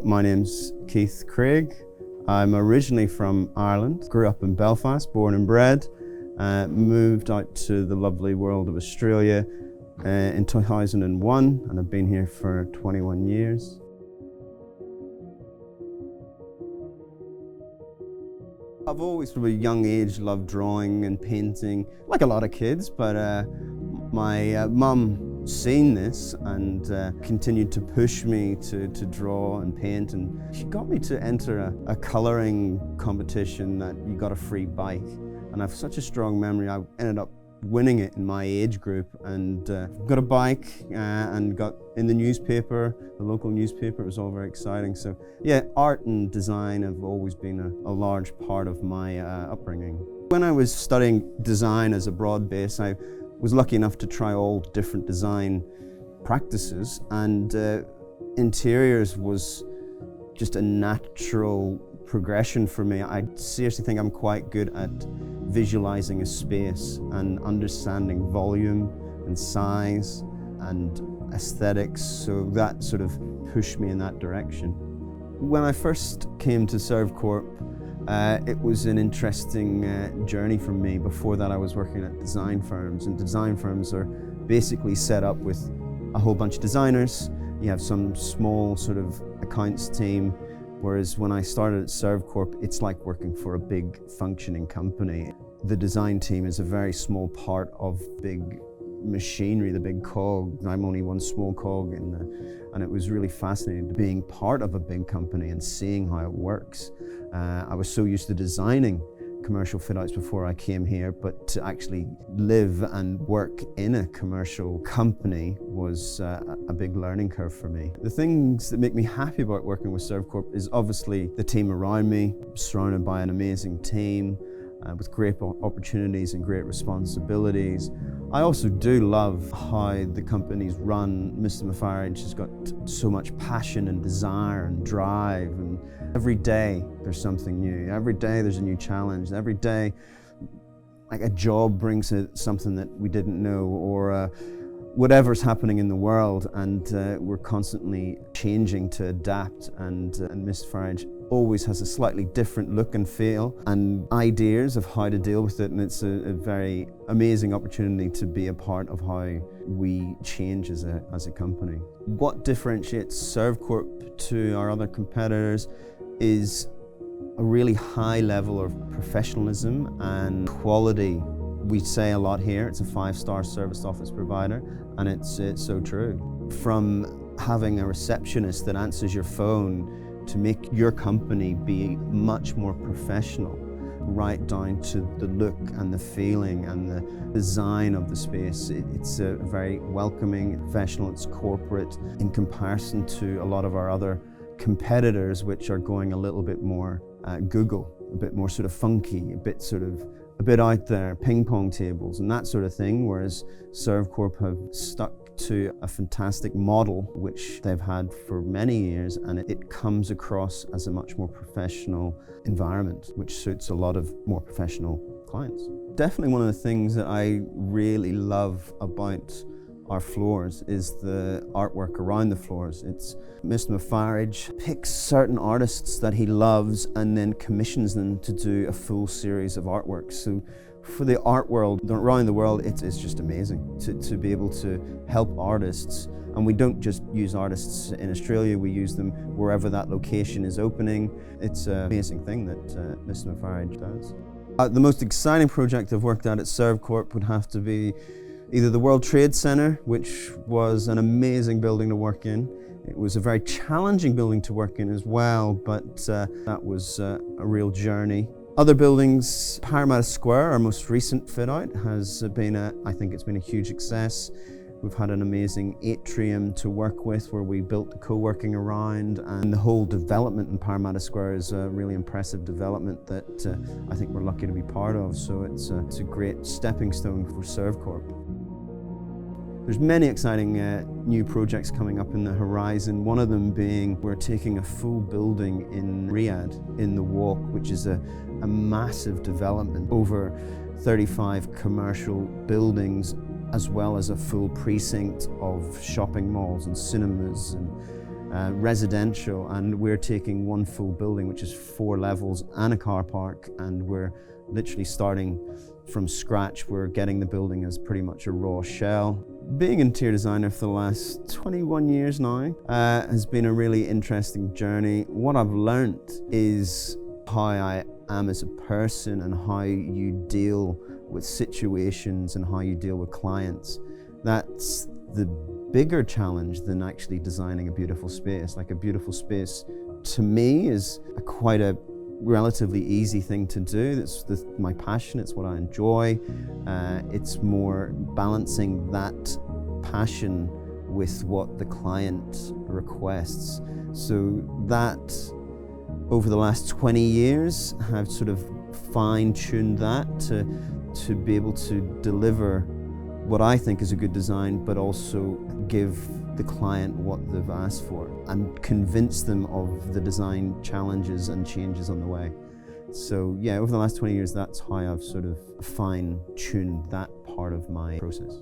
My name's Keith Craig. I'm originally from Ireland, grew up in Belfast, born and bred, moved out to the lovely world of Australia in 2001, and I've been here for 21 years. I've always from a young age loved drawing and painting, like a lot of kids, but my mum seen this and continued to push me to draw and paint, and she got me to enter a colouring competition that you got a free bike, and I have such a strong memory. I ended up winning it in my age group and got a bike and got in the newspaper, the local newspaper. It was all very exciting. So yeah, art and design have always been a large part of my upbringing. When I was studying design as a broad base, I was lucky enough to try all different design practices, and interiors was just a natural progression for me. I seriously think I'm quite good at visualizing a space and understanding volume and size and aesthetics, so that sort of pushed me in that direction. When I first came to Servcorp, it was an interesting journey for me. Before that, I was working at design firms, and design firms are basically set up with a whole bunch of designers. You have some small sort of accounts team, whereas when I started at Servcorp, it's like working for a big functioning company. The design team is a very small part of big machinery, the big cog. I'm only one small cog and it was really fascinating being part of a big company and seeing how it works. I was so used to designing commercial fit-outs before I came here, but to actually live and work in a commercial company was a big learning curve for me. The things that make me happy about working with Servcorp is obviously the team around me, surrounded by an amazing team with great opportunities and great responsibilities. I also do love how the company's run. Mr. Mafarage has got so much passion and desire and drive, and every day there's something new. Every day there's a new challenge. Every day, like a job brings something that we didn't know, or whatever's happening in the world, and we're constantly changing to adapt, and Mr. Farage always has a slightly different look and feel and ideas of how to deal with it, and it's a very amazing opportunity to be a part of how we change as a company. What differentiates Servcorp to our other competitors is a really high level of professionalism and quality. We say a lot here, it's a 5-star service office provider, and it's so true. From having a receptionist that answers your phone to make your company be much more professional, right down to the look and the feeling and the design of the space. It's a very welcoming, professional, it's corporate in comparison to a lot of our other competitors, which are going a little bit more Google, a bit more sort of funky, a bit out there, ping pong tables and that sort of thing, whereas Servcorp have stuck to a fantastic model which they've had for many years, and it comes across as a much more professional environment, which suits a lot of more professional clients. Definitely one of the things that I really love about our floors is the artwork around the floors. It's Mr. Mafarage picks certain artists that he loves and then commissions them to do a full series of artworks. So for the art world around the world, it's just amazing to be able to help artists. And we don't just use artists in Australia, we use them wherever that location is opening. It's an amazing thing that Mr. Mafarage does. The most exciting project I've worked at Servcorp would have to be either the World Trade Center, which was an amazing building to work in. It was a very challenging building to work in as well, but that was a real journey. Other buildings, Parramatta Square, our most recent fit out, has been I think it's been a huge success. We've had an amazing atrium to work with where we built the co-working around, and the whole development in Parramatta Square is a really impressive development that I think we're lucky to be part of. So it's a great stepping stone for Servcorp. There's many exciting new projects coming up in the horizon. One of them being we're taking a full building in Riyadh, in the Walk, which is a massive development, over 35 commercial buildings, as well as a full precinct of shopping malls and cinemas and residential, and we're taking one full building, which is 4 levels and a car park, and we're literally starting from scratch. We're getting the building as pretty much a raw shell. Being an interior designer for the last 21 years now has been a really interesting journey. What I've learned is how I am as a person and how you deal with situations and how you deal with clients. That's the bigger challenge than actually designing a beautiful space. Like, a beautiful space to me is quite a relatively easy thing to do. It's my passion, it's what I enjoy. It's more balancing that passion with what the client requests. So that, over the last 20 years, I've sort of fine-tuned that to be able to deliver what I think is a good design, but also give the client what they've asked for and convince them of the design challenges and changes on the way. So yeah, over the last 20 years, that's how I've sort of fine-tuned that part of my process.